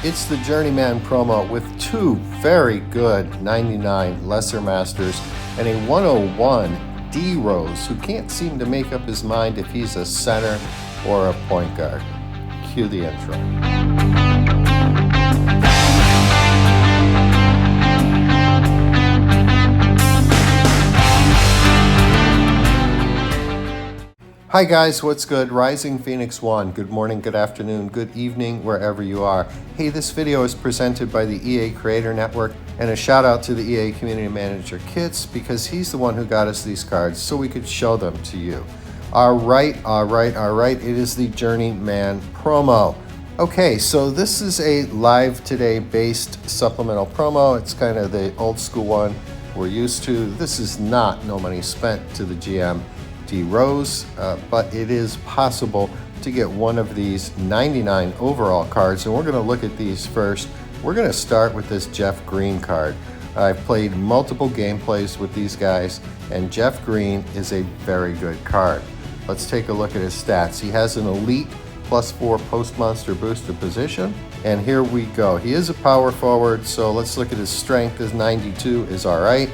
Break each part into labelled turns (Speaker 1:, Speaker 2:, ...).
Speaker 1: It's the Journeyman promo with two very good 99 Lesser Masters and a 101 D Rose who can't seem to make up his mind if he's a center or a point guard. Cue the intro. Hi guys, what's good? Rising Phoenix 1. Good morning, good afternoon, good evening, wherever you are. Hey, this video is presented by the EA Creator Network, and a shout out to the EA Community Manager Kits because he's the one who got us these cards so we could show them to you. All right, it is the Journeyman promo. Okay, so this is a live today based supplemental promo. It's kind of the old school one we're used to. This is not no money spent to the GM D Rose, but it is possible to get one of these 99 overall cards, and we're going to look at these first. We're going to start with this Jeff Green card. I've played multiple gameplays with these guys, and Jeff Green is a very good card. Let's take a look at his stats. He has an elite +4 post monster booster position, and here we go. He is a power forward, so let's look at his strength. His 92 is all right.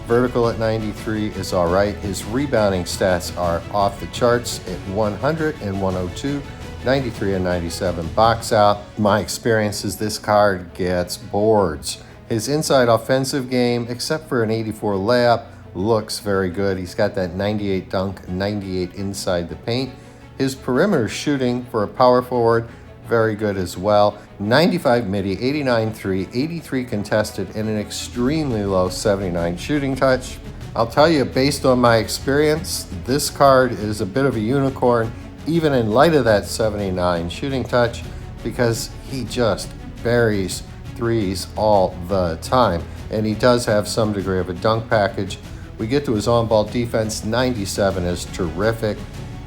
Speaker 1: Vertical at 93 is all right. His rebounding stats are off the charts at 100 and 102, 93 and 97 box out. My experience is this card gets boards. His inside offensive game, except for an 84 layup, looks very good. He's got that 98 dunk, 98 inside the paint. His perimeter shooting for a power forward, very good as well. 95 midi, 89 3, 83 contested, and an extremely low 79 shooting touch. I'll tell you, based on my experience, this card is a bit of a unicorn, even in light of that 79 shooting touch, because he just buries threes all the time. And he does have some degree of a dunk package. We get to his on-ball defense. 97 is terrific.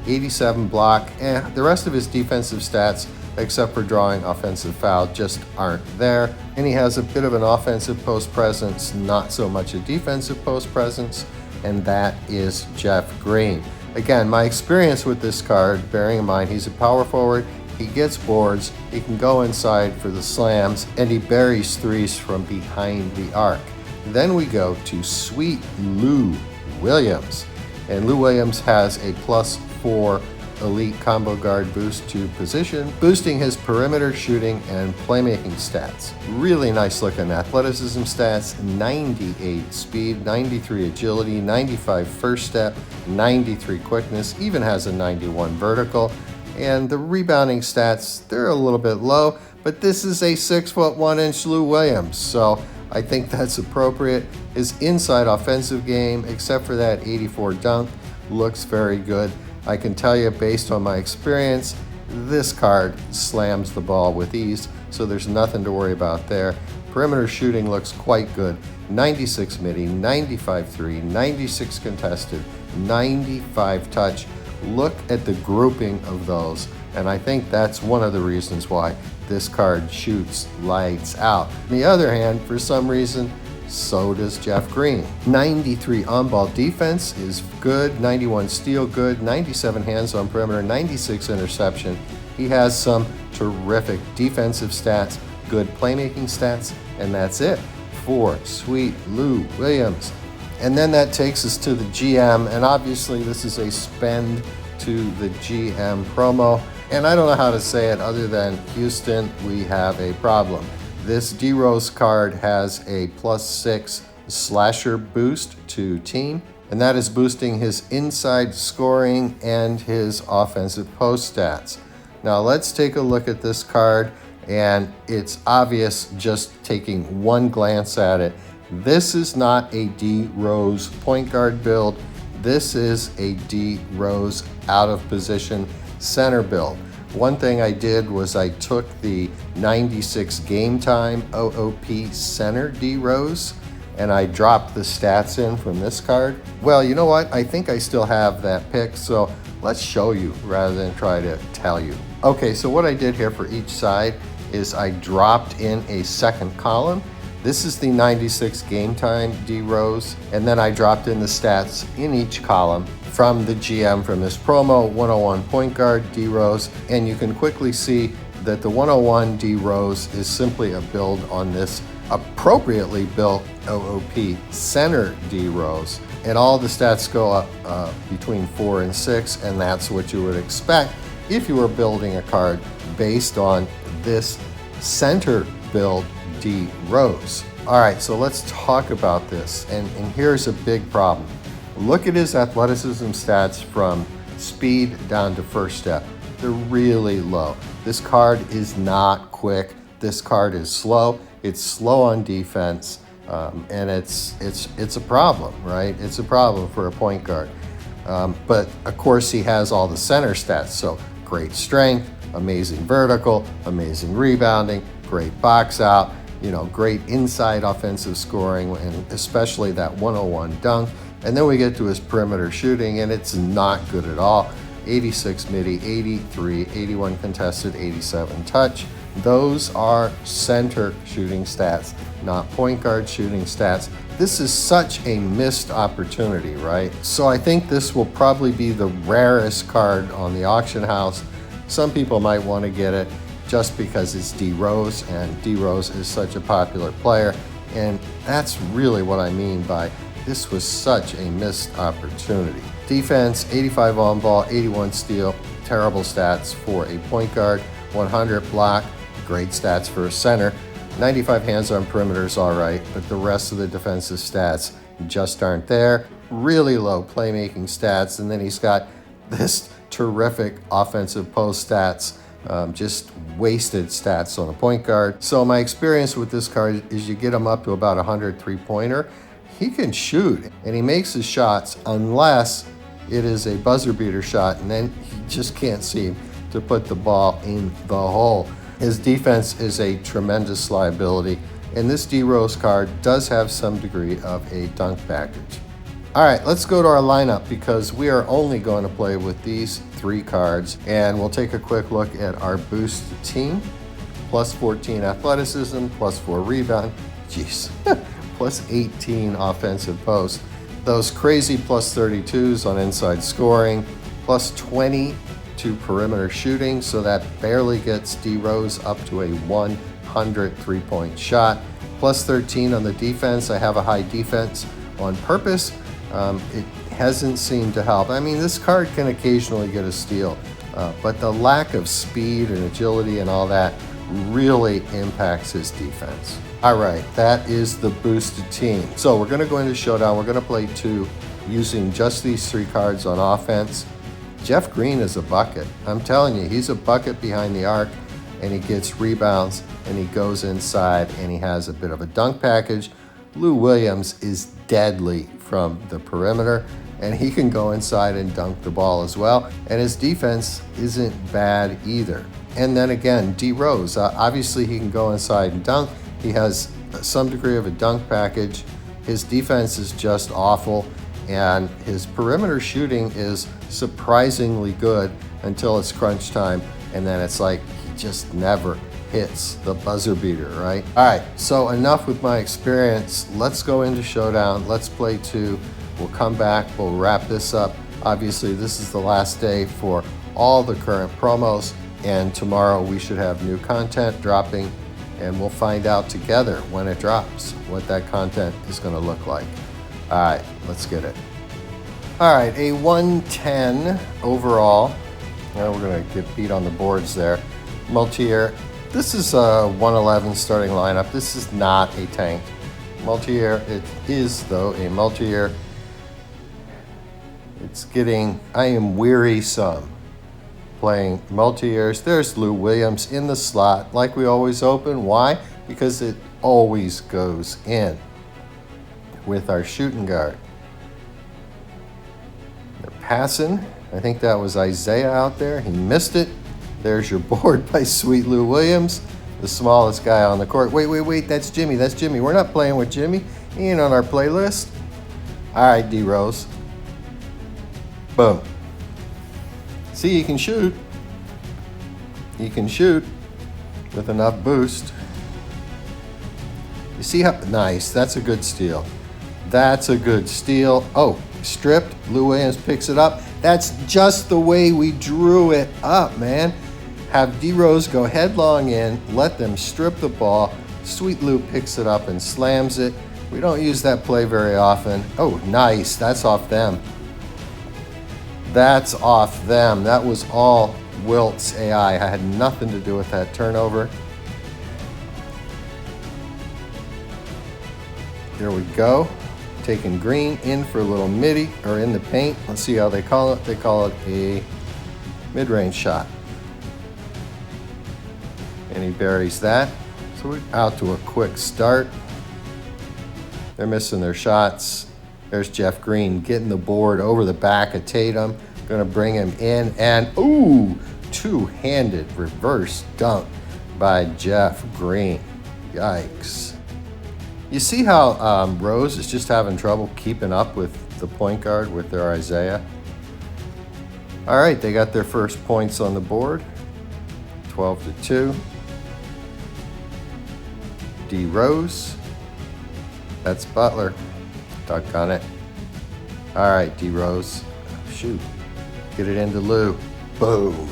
Speaker 1: 87 block, the rest of his defensive stats, except for drawing offensive foul, just aren't there. And he has a bit of an offensive post presence, not so much a defensive post presence, and that is Jeff Green. Again, my experience with this card, bearing in mind he's a power forward, he gets boards, he can go inside for the slams, and he buries threes from behind the arc. Then we go to Sweet Lou Williams, and Lou Williams has a +4 elite combo guard boost to position, boosting his perimeter shooting and playmaking stats. Really nice looking athleticism stats, 98 speed, 93 agility, 95 first step, 93 quickness, even has a 91 vertical. And the rebounding stats, they're a little bit low, but this is a 6'1" Lou Williams, so I think that's appropriate. His inside offensive game, except for that 84 dunk, looks very good. I can tell you, based on my experience, this card slams the ball with ease, so there's nothing to worry about there. Perimeter shooting looks quite good. 96 midi, 95 3, 96 contested, 95 touch. Look at the grouping of those, and I think that's one of the reasons why this card shoots lights out. On the other hand, for some reason, so does Jeff Green. 93 on-ball defense is good, 91 steal good, 97 hands on perimeter, 96 interception. He has some terrific defensive stats, good playmaking stats, and that's it for Sweet Lou Williams. And then that takes us to the GM, and obviously this is a spend to the GM promo. And I don't know how to say it other than Houston, we have a problem. This D Rose card has a +6 slasher boost to team, and that is boosting his inside scoring and his offensive post stats. Now let's take a look at this card, and it's obvious just taking one glance at it. This is not a D Rose point guard build. This is a D Rose out of position center build. One thing I did was I took the 96 game time OOP center D Rose and I dropped the stats in from this card. Well, you know what? I think I still have that pick, so let's show you rather than try to tell you. Okay, so what I did here for each side is I dropped in a second column. This is the 96 game time D Rose, and then I dropped in the stats in each column from the GM from this promo, 101 point guard D Rose, and you can quickly see that the 101 D Rose is simply a build on this appropriately built OOP center D Rose. And all the stats go up between 4 and 6, and that's what you would expect if you were building a card based on this center build D Rose. All right, so let's talk about this. And here's a big problem. Look at his athleticism stats from speed down to first step. They're really low. This card is not quick. This card is slow. It's slow on defense, and it's a problem, right? It's a problem for a point guard. But of course, he has all the center stats. So great strength, amazing vertical, amazing rebounding, great box out, great inside offensive scoring, and especially that 101 dunk. And then we get to his perimeter shooting, and it's not good at all. 86 midi, 83, 81 contested, 87 touch. Those are center shooting stats, not point guard shooting stats. This is such a missed opportunity, right? So I think this will probably be the rarest card on the auction house. Some people might want to get it just because it's D Rose, and D Rose is such a popular player. And that's really what I mean by this was such a missed opportunity. Defense, 85 on ball, 81 steal, terrible stats for a point guard, 100 block, great stats for a center, 95 hands on perimeter is all right, but the rest of the defensive stats just aren't there. Really low playmaking stats, and then he's got this terrific offensive post stats, just wasted stats on a point guard. So my experience with this card is you get him up to about 100 three-pointer. He can shoot, and he makes his shots unless it is a buzzer beater shot, and then he just can't seem to put the ball in the hole. His defense is a tremendous liability, and this D Rose card does have some degree of a dunk package. All right, let's go to our lineup because we are only going to play with these 3 cards, and we'll take a quick look at our boost team. Plus 14 athleticism, plus 4 rebound, jeez, plus 18 offensive post. Those crazy plus 32s on inside scoring, plus 20 to perimeter shooting, so that barely gets D Rose up to a 100 three-point shot. Plus 13 on the defense. I have a high defense on purpose. It hasn't seemed to help. I mean, this card can occasionally get a steal, but the lack of speed and agility and all that really impacts his defense. All right, that is the boosted team. So we're going to go into showdown. We're going to play 2 using just these 3 cards on offense. Jeff Green is a bucket. I'm telling you, he's a bucket behind the arc, and he gets rebounds, and he goes inside, and he has a bit of a dunk package. Lou Williams is deadly from the perimeter, and he can go inside and dunk the ball as well. And his defense isn't bad either. And then again, D Rose, obviously he can go inside and dunk. He has some degree of a dunk package. His defense is just awful, and his perimeter shooting is surprisingly good until it's crunch time, and then it's like he just never hits the buzzer beater, right? All right, so enough with my experience. Let's go into showdown. Let's play 2. We'll come back. We'll wrap this up. Obviously, this is the last day for all the current promos, and tomorrow we should have new content dropping, and we'll find out together when it drops what that content is going to look like. All right, let's get it. All right, a 110 overall. Now we're going to get beat on the boards there. Multi-year. This is a 111 starting lineup. This is not a tank. Multi-year, it is though a multi-year. It's getting, I am wearisome playing multi-years. There's Lou Williams in the slot like we always open. Why? Because it always goes in with our shooting guard. They're passing. I think that was Isaiah out there. He missed it. There's your board by Sweet Lou Williams, the smallest guy on the court. Wait, that's Jimmy. That's Jimmy. We're not playing with Jimmy. He ain't on our playlist. All right, D Rose. Boom. See, he can shoot. He can shoot with enough boost. You see how nice? That's a good steal. That's a good steal. Oh, stripped. Lou Williams picks it up. That's just the way we drew it up, man. Have D Rose go headlong in, let them strip the ball. Sweet Lou picks it up and slams it. We don't use that play very often. Oh, nice. That's off them. That's off them. That was all Wilt's AI. I had nothing to do with that turnover. Here we go. Taking Green in for a little midi, or in the paint. Let's see how they call it. They call it a mid-range shot. And he buries that. So we're out to a quick start. They're missing their shots. There's Jeff Green getting the board over the back of Tatum. Gonna bring him in, and ooh, two-handed reverse dunk by Jeff Green. Yikes. You see how Rose is just having trouble keeping up with the point guard with their Isaiah? All right, they got their first points on the board. 12-2. D Rose. That's Butler. Duck on it. All right, D Rose. Shoot. Get it into Lou. Boom.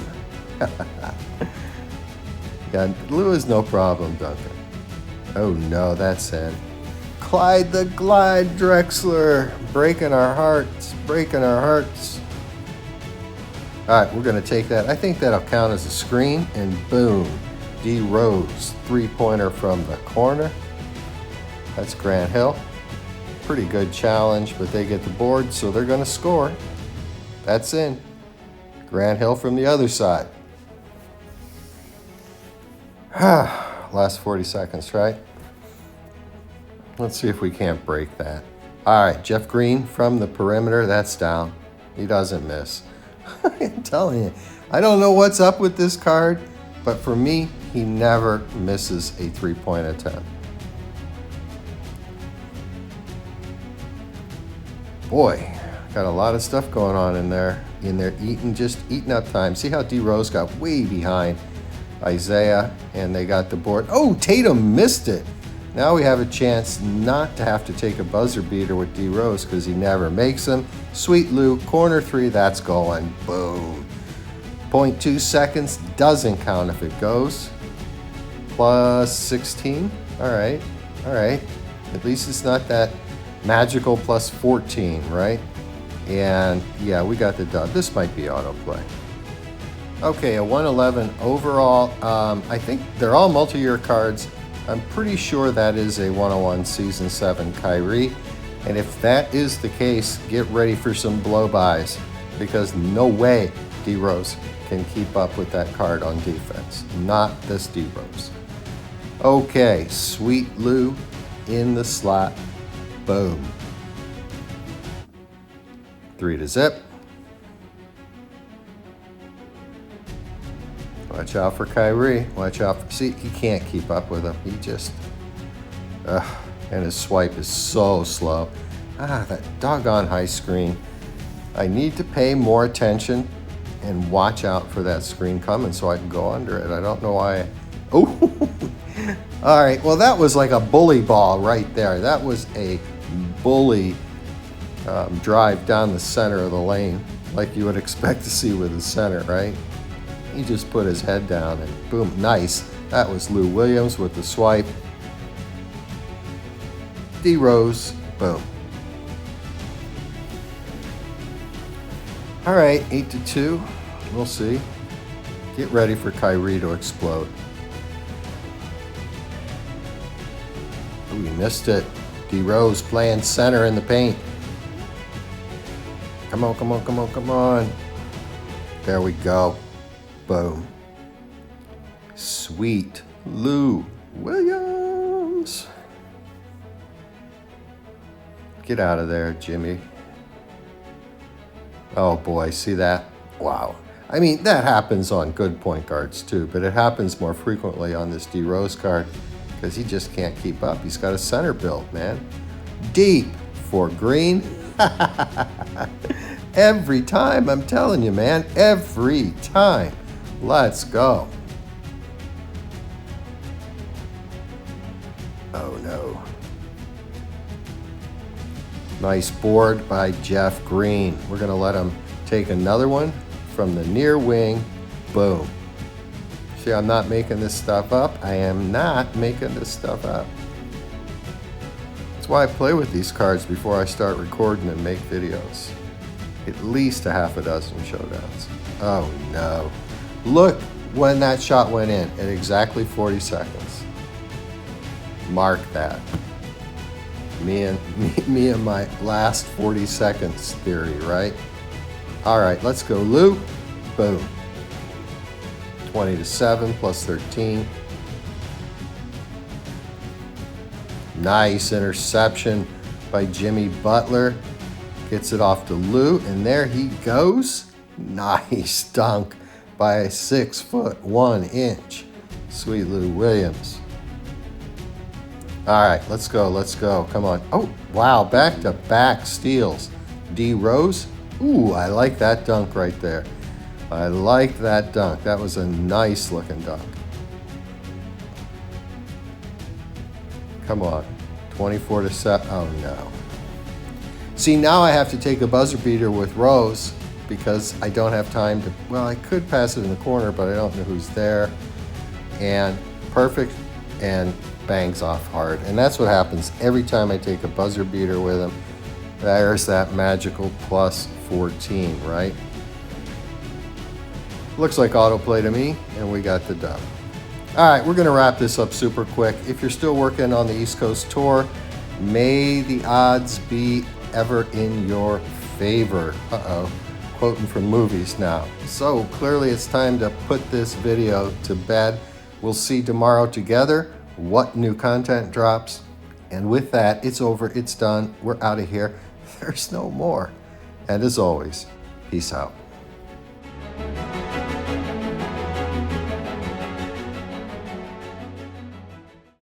Speaker 1: Yeah, Lou is no problem dunking. Oh no, that's in. Clyde the Glide Drexler. Breaking our hearts. Breaking our hearts. All right, we're going to take that. I think that'll count as a screen, and boom. D Rose, three-pointer from the corner. That's Grant Hill. Pretty good challenge, but they get the board, so they're going to score. That's in. Grant Hill from the other side. Last 40 seconds, right? Let's see if we can't break that. All right, Jeff Green from the perimeter. That's down. He doesn't miss. I'm telling you, I don't know what's up with this card, but for me, he never misses a three-point attempt. Boy, got a lot of stuff going on in there. Just eating up time. See how D Rose got way behind Isaiah, and they got the board. Oh, Tatum missed it. Now we have a chance not to have to take a buzzer beater with D Rose because he never makes them. Sweet Lou, corner three, that's going. Boom. 0.2 seconds, doesn't count if it goes. Plus 16. All right. At least it's not that magical plus 14, right? And yeah, we got the dub. This might be autoplay. Okay, a 111 overall. I think they're all multi-year cards. I'm pretty sure that is a 101 Season 7 Kyrie. And if that is the case, get ready for some blow-bys, because no way D Rose can keep up with that card on defense. Not this D Rose. Okay, Sweet Lou in the slot. Boom. 3 to zip. Watch out for Kyrie. Watch out for, see, he can't keep up with him. He just, and his swipe is so slow. That doggone high screen. I need to pay more attention and watch out for that screen coming so I can go under it. I don't know why. Oh, all right. Well, that was like a bully ball right there. That was a bully drive down the center of the lane, like you would expect to see with a center, right? He just put his head down and boom, nice. That was Lou Williams with the swipe. D Rose, boom. All right, 8-2. We'll see. Get ready for Kyrie to explode. Ooh, he missed it. D Rose playing center in the paint. Come on. There we go. Boom. Sweet Lou Williams. Get out of there, Jimmy. Oh boy, see that? Wow. I mean, that happens on good point guards too, but it happens more frequently on this D Rose card because he just can't keep up. He's got a center build, man. Deep for Green. Every time, I'm telling you, man. Every time. Let's go. Oh no. Nice board by Jeff Green. We're going to let him take another one from the near wing. Boom. See, I'm not making this stuff up. I am not making this stuff up. That's why I play with these cards before I start recording and make videos. At least a half a dozen showdowns. Oh no. Look when that shot went in at exactly 40 seconds. Mark that. Me and my last 40 seconds theory, right? All right, let's go, Lou. Boom. 20-7 plus 13. Nice interception by Jimmy Butler. Gets it off to Lou, and there he goes. Nice dunk by a 6'1" Sweet Lou Williams. All right, let's go. Come on. Oh, wow, back-to-back steals. D. Rose. Ooh, I like that dunk right there. I like that dunk. That was a nice looking dunk. Come on. 24-7. Oh, no. See, now I have to take a buzzer beater with Rose because I don't have time to, well, I could pass it in the corner, but I don't know who's there. And perfect, and bangs off hard. And that's what happens every time I take a buzzer beater with him. There's that magical plus 14, right? Looks like autoplay to me, and we got the dub. All right, we're going to wrap this up super quick. If you're still working on the East Coast tour, may the odds be ever in your favor. Uh-oh, quoting from movies now. So clearly it's time to put this video to bed. We'll see tomorrow together what new content drops. And with that, it's over, it's done, we're out of here. There's no more. And as always, peace out.